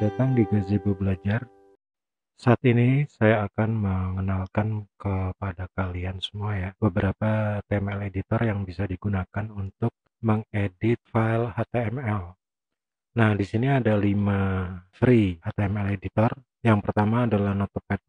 datang di Gazebo Belajar. Saat ini saya akan mengenalkan kepada kalian semua ya beberapa HTML editor yang bisa digunakan untuk mengedit file HTML. Nah, di sini ada 5 free HTML editor. Yang pertama adalah Notepad++,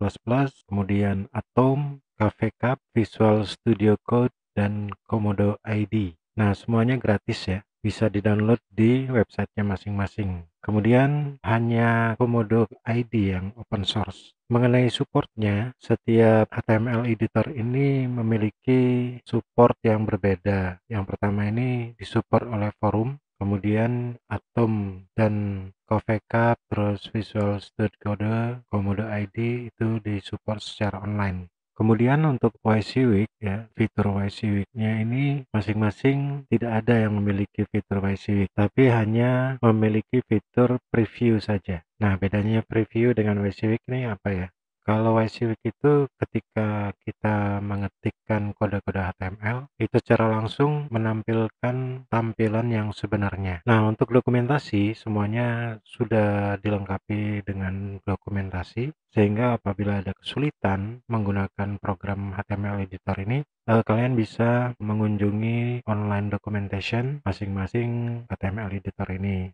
kemudian Atom, CaveCap, Visual Studio Code, dan Komodo ID. Nah, semuanya gratis ya. Bisa di-download di websitenya masing-masing. Kemudian hanya Komodo ID yang open source. Mengenai supportnya, setiap HTML editor ini memiliki support yang berbeda. Yang pertama ini disupport oleh forum, kemudian Atom dan CaveCap, terus Visual Studio Code, Komodo ID itu disupport secara online. Kemudian untuk WYSIWYG ya, fitur WYSIWYG-nya ini masing-masing tidak ada yang memiliki fitur WYSIWYG, tapi hanya memiliki fitur preview saja. Nah, bedanya preview dengan WYSIWYG ini apa ya? Kalau WYSIWYG itu ketika kita mengetikkan kode-kode HTML, itu secara langsung menampilkan tampilan yang sebenarnya. Nah, untuk dokumentasi semuanya sudah dilengkapi dengan dokumentasi, sehingga apabila ada kesulitan menggunakan program HTML editor ini, kalian bisa mengunjungi online documentation masing-masing HTML editor ini.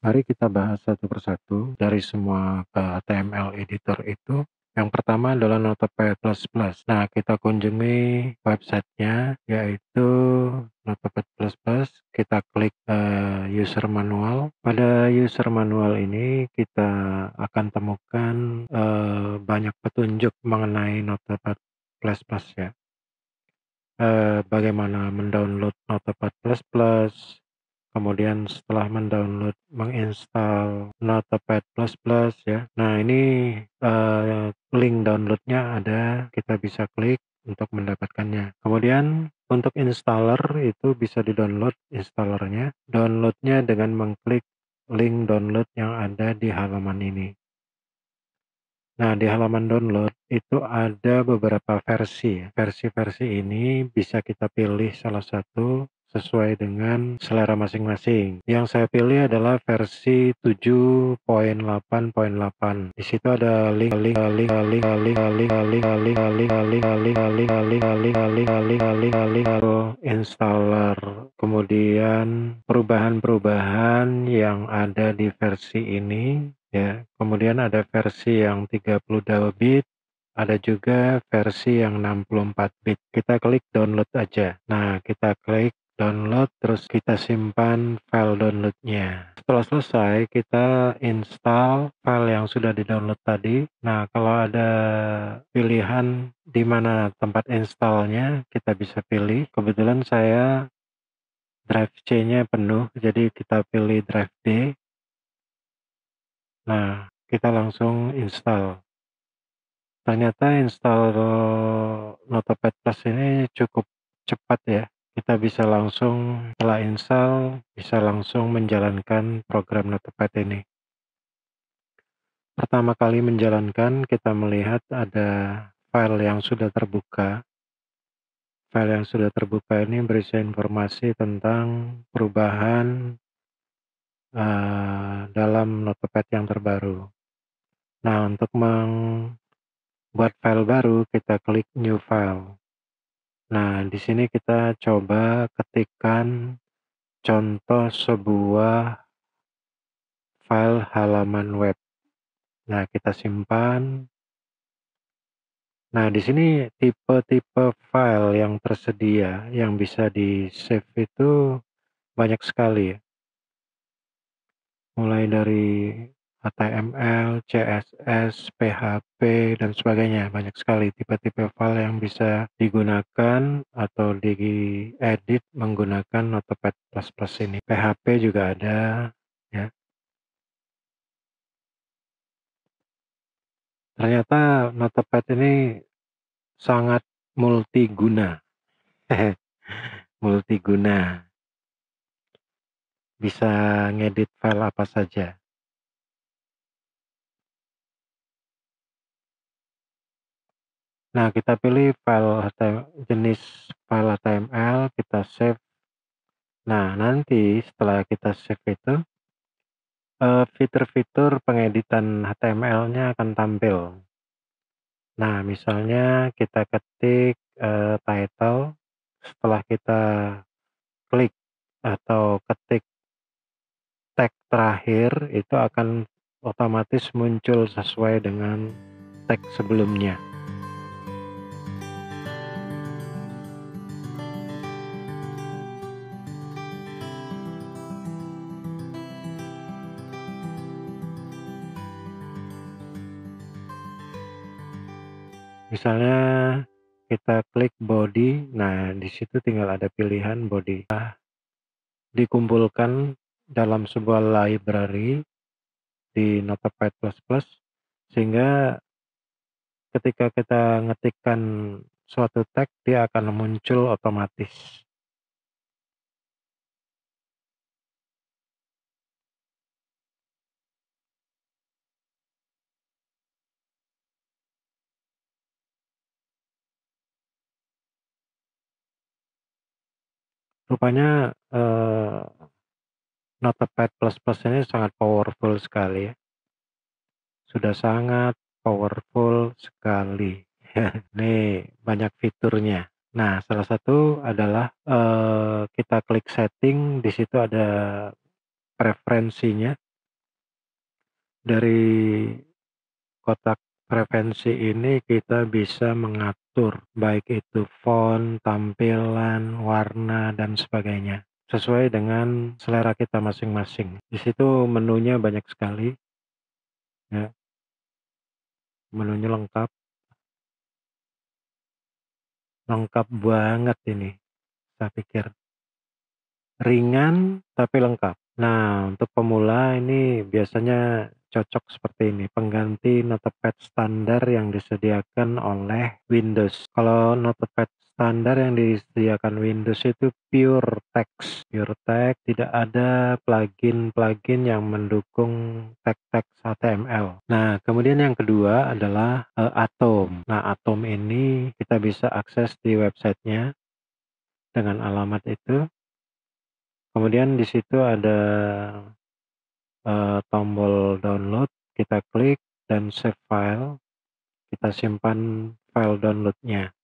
Mari kita bahas satu persatu dari semua HTML editor itu. Yang pertama adalah Notepad++. Nah, kita kunjungi websitenya yaitu Notepad++. Kita klik user manual. Pada user manual ini kita akan temukan banyak petunjuk mengenai Notepad++ ya. Bagaimana mendownload Notepad++, kemudian setelah mendownload, menginstal Notepad++ ya. Nah, ini link downloadnya ada, kita bisa klik untuk mendapatkannya. Kemudian untuk installer itu bisa di-download installernya. Downloadnya dengan mengklik link download yang ada di halaman ini. Nah, di halaman download itu ada beberapa versi. Versi-versi ini bisa kita pilih salah satu sesuai dengan selera masing-masing. Yang saya pilih adalah versi 7.8.8. Di situ ada installer, kemudian perubahan-perubahan yang ada di versi ini ya. Kemudian ada versi yang 32 bit, ada juga versi yang 64 bit. Kita klik download aja. Nah, kita klik download, terus kita simpan file downloadnya. Setelah selesai, kita install file yang sudah di-download tadi. Nah, kalau ada pilihan di mana tempat installnya, kita bisa pilih. Kebetulan saya drive C-nya penuh, jadi kita pilih drive D. Nah, kita langsung install. Ternyata install Notepad+ ini cukup cepat ya. Kita bisa langsung setelah install, bisa langsung menjalankan program Notepad ini. Pertama kali menjalankan, kita melihat ada file yang sudah terbuka. File yang sudah terbuka ini berisi informasi tentang perubahan dalam Notepad yang terbaru. Nah, untuk membuat file baru, kita klik New File. Nah, di sini kita coba ketikkan contoh sebuah file halaman web. Nah, kita simpan. Nah, di sini tipe-tipe file yang tersedia yang bisa di-save itu banyak sekali ya. Mulai dari HTML, CSS, PHP, dan sebagainya. Banyak sekali tipe-tipe file yang bisa digunakan atau diedit menggunakan Notepad++ ini. PHP juga ada ya. Ternyata Notepad ini sangat multiguna. Multiguna. Bisa ngedit file apa saja. Nah, kita pilih jenis file HTML, kita save. Nah, nanti setelah kita save itu, Fitur-fitur pengeditan HTML-nya akan tampil. Nah, misalnya kita ketik, title, setelah kita klik atau ketik tag terakhir, itu akan otomatis muncul sesuai dengan tag sebelumnya. Misalnya kita klik body, nah di situ tinggal ada pilihan body. Dikumpulkan dalam sebuah library di Notepad++, sehingga ketika kita ngetikkan suatu tag, dia akan muncul otomatis. Rupanya Notepad++ ini sangat powerful sekali ya. Sudah sangat powerful sekali. Nih, banyak fiturnya. Nah, salah satu adalah kita klik setting, di situ ada preferensinya. Dari kotak preferensi ini kita bisa mengatur baik itu font, tampilan, warna, dan sebagainya. Sesuai dengan selera kita masing-masing. Di situ menunya banyak sekali, ya. Menunya lengkap banget ini, saya pikir. Ringan tapi lengkap. Nah, untuk pemula ini biasanya cocok seperti ini, pengganti Notepad standar yang disediakan oleh Windows. Kalau Notepad standar yang disediakan Windows itu pure text, tidak ada plugin-plugin yang mendukung tag-tag HTML. Nah, kemudian yang kedua adalah Atom. Nah, Atom ini kita bisa akses di websitenya dengan alamat itu. Kemudian di situ ada tombol download, kita klik dan save file, kita simpan file downloadnya.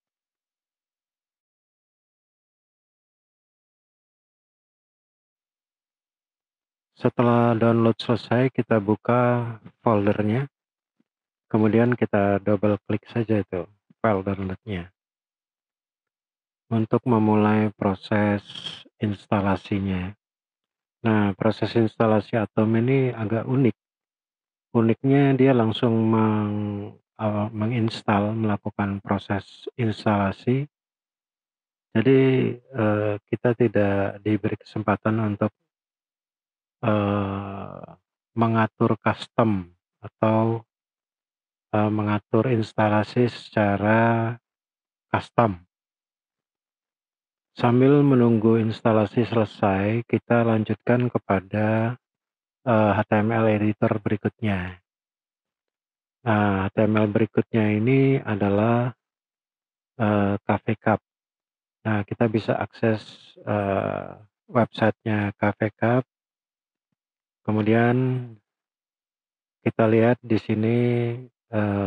Setelah download selesai, kita buka foldernya, kemudian kita double klik saja itu file downloadnya untuk memulai proses instalasinya. Nah, proses instalasi Atom ini agak unik. Uniknya dia langsung menginstal, melakukan proses instalasi. Jadi kita tidak diberi kesempatan untuk mengatur custom atau mengatur instalasi secara custom. Sambil menunggu instalasi selesai, kita lanjutkan kepada HTML editor berikutnya. Nah, HTML berikutnya ini adalah CafeCup. Nah, kita bisa akses websitenya CafeCup. Kemudian kita lihat di sini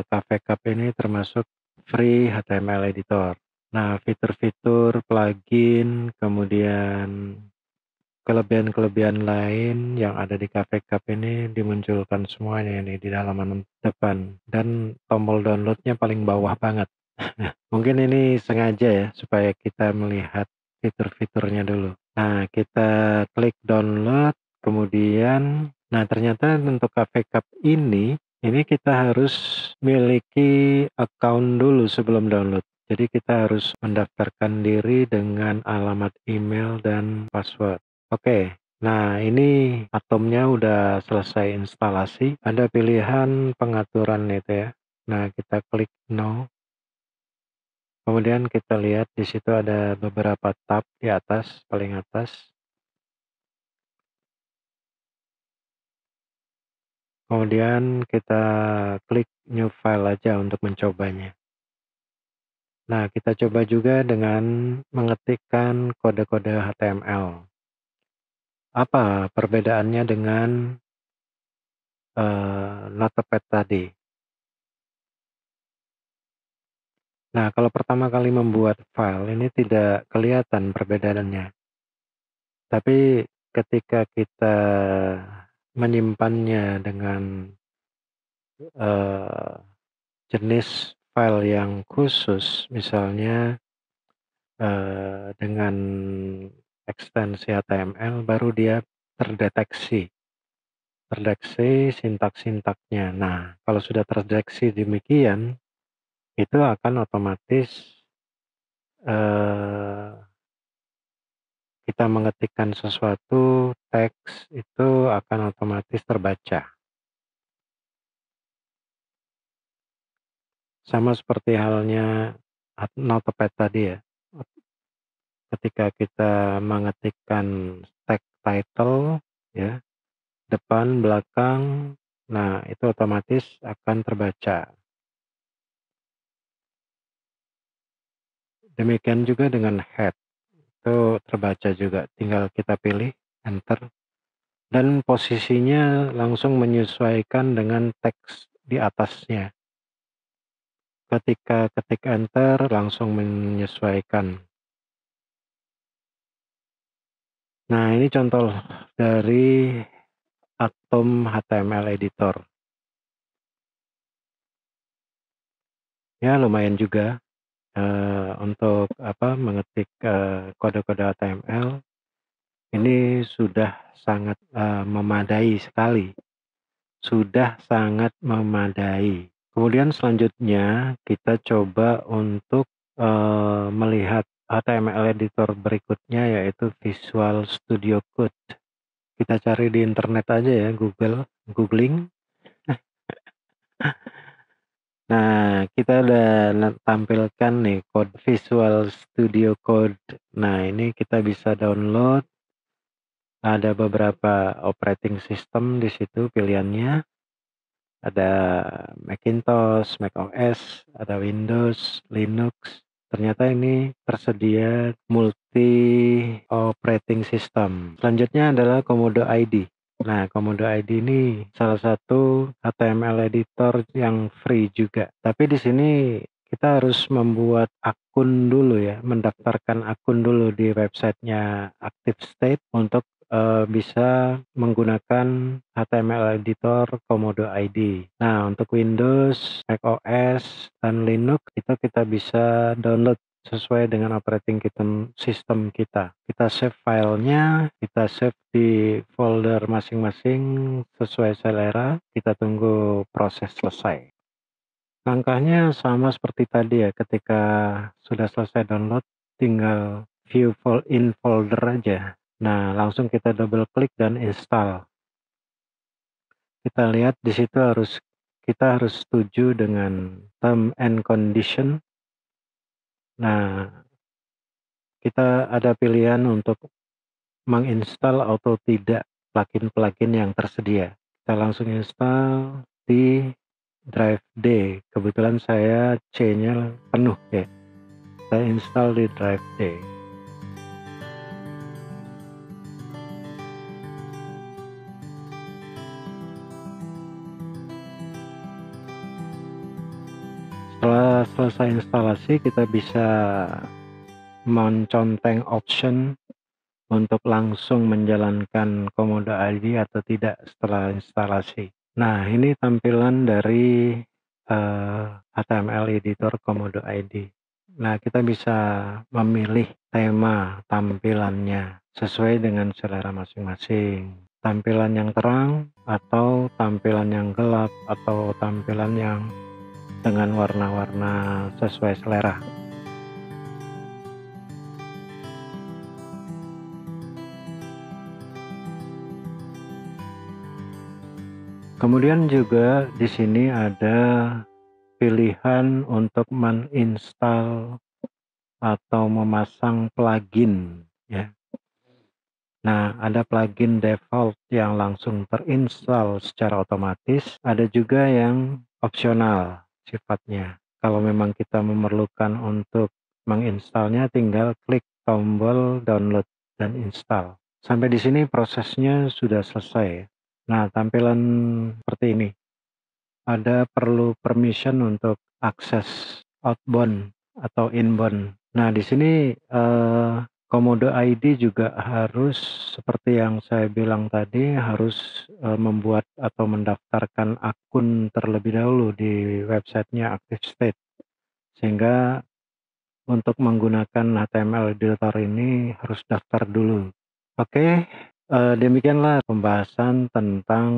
CafeCup ini termasuk free HTML editor. Nah, fitur-fitur, plugin, kemudian kelebihan-kelebihan lain yang ada di CafeCup ini dimunculkan semuanya ini di halaman depan, dan tombol downloadnya paling bawah banget. Mungkin ini sengaja ya supaya kita melihat fitur-fiturnya dulu. Nah, kita klik download, kemudian ternyata untuk CafeCup ini kita harus miliki account dulu sebelum download. Jadi kita harus mendaftarkan diri dengan alamat email dan password. Oke. Nah, ini Atomnya udah selesai instalasi. Ada pilihan pengaturan itu ya. Nah, kita klik no. Kemudian kita lihat di situ ada beberapa tab di atas, paling atas. Kemudian kita klik new file aja untuk mencobanya. Nah, kita coba juga dengan mengetikkan kode-kode HTML. Apa perbedaannya dengan Notepad tadi. Nah, kalau pertama kali membuat file ini tidak kelihatan perbedaannya. Tapi ketika kita menyimpannya dengan eh, jenis file yang khusus, misalnya dengan ekstensi HTML, baru dia terdeteksi sintak-sintaknya. Nah, kalau sudah terdeteksi demikian, itu akan otomatis eh, kita mengetikkan sesuatu, teks itu akan otomatis terbaca. Sama seperti halnya Notepad tadi ya. Ketika kita mengetikkan tag title ya, depan, belakang, nah itu otomatis akan terbaca. Demikian juga dengan head, itu terbaca juga. Tinggal kita pilih, enter, dan posisinya langsung menyesuaikan dengan teks di atasnya. Ketika ketik enter langsung menyesuaikan. Nah, ini contoh dari Atom HTML Editor. Ya, lumayan juga untuk mengetik kode-kode HTML. Ini sudah sangat memadai sekali. Sudah sangat memadai. Kemudian selanjutnya kita coba untuk melihat HTML editor berikutnya, yaitu Visual Studio Code. Kita cari di internet aja ya, googling. Nah, kita udah tampilkan nih code Visual Studio Code. Nah, ini kita bisa download. Ada beberapa operating system di situ pilihannya. Ada Macintosh, macOS, ada Windows, Linux. Ternyata ini tersedia multi operating system. Selanjutnya adalah Komodo ID. Nah, Komodo ID ini salah satu HTML editor yang free juga. Tapi di sini kita harus membuat akun dulu ya, mendaftarkan akun dulu di websitenya ActiveState untuk bisa menggunakan HTML editor Komodo ID. Nah, untuk Windows, macOS, dan Linux itu kita bisa download sesuai dengan operating system kita. Kita save filenya, kita save di folder masing-masing sesuai selera. Kita tunggu proses selesai. Langkahnya sama seperti tadi ya, ketika sudah selesai download, tinggal view in folder aja. Nah, langsung kita double klik dan install. Kita lihat di situ kita harus setuju dengan term and condition. Nah, kita ada pilihan untuk menginstal atau tidak plugin-plugin yang tersedia. Kita langsung install di drive D. Kebetulan saya C-nya penuh ya. Saya install di drive D. Setelah selesai instalasi, kita bisa menconteng option untuk langsung menjalankan Komodo ID atau tidak setelah instalasi. Nah, ini tampilan dari HTML editor Komodo ID. Nah, kita bisa memilih tema tampilannya sesuai dengan selera masing-masing. Tampilan yang terang atau tampilan yang gelap atau tampilan yang dengan warna-warna sesuai selera. Kemudian juga di sini ada pilihan untuk menginstal atau memasang plugin ya. Nah, ada plugin default yang langsung terinstall secara otomatis, ada juga yang opsional sifatnya. Kalau memang kita memerlukan untuk menginstalnya, tinggal klik tombol download dan install. Sampai di sini prosesnya sudah selesai. Nah, tampilan seperti ini. Ada perlu permission untuk akses outbound atau inbound. Nah, di sini, Komodo ID juga harus seperti yang saya bilang tadi, harus, membuat atau mendaftarkan akun terlebih dahulu di websitenya ActiveState. Sehingga untuk menggunakan HTML editor ini harus daftar dulu. Oke, demikianlah pembahasan tentang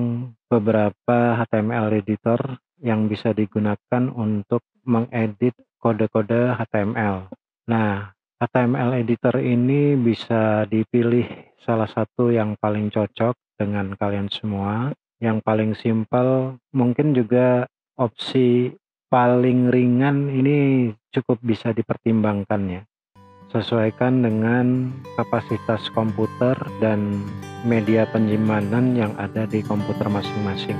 beberapa HTML editor yang bisa digunakan untuk mengedit kode-kode HTML. Nah, HTML editor ini bisa dipilih salah satu yang paling cocok dengan kalian semua. Yang paling simpel, mungkin juga opsi paling ringan ini cukup bisa dipertimbangkan ya. Sesuaikan dengan kapasitas komputer dan media penyimpanan yang ada di komputer masing-masing.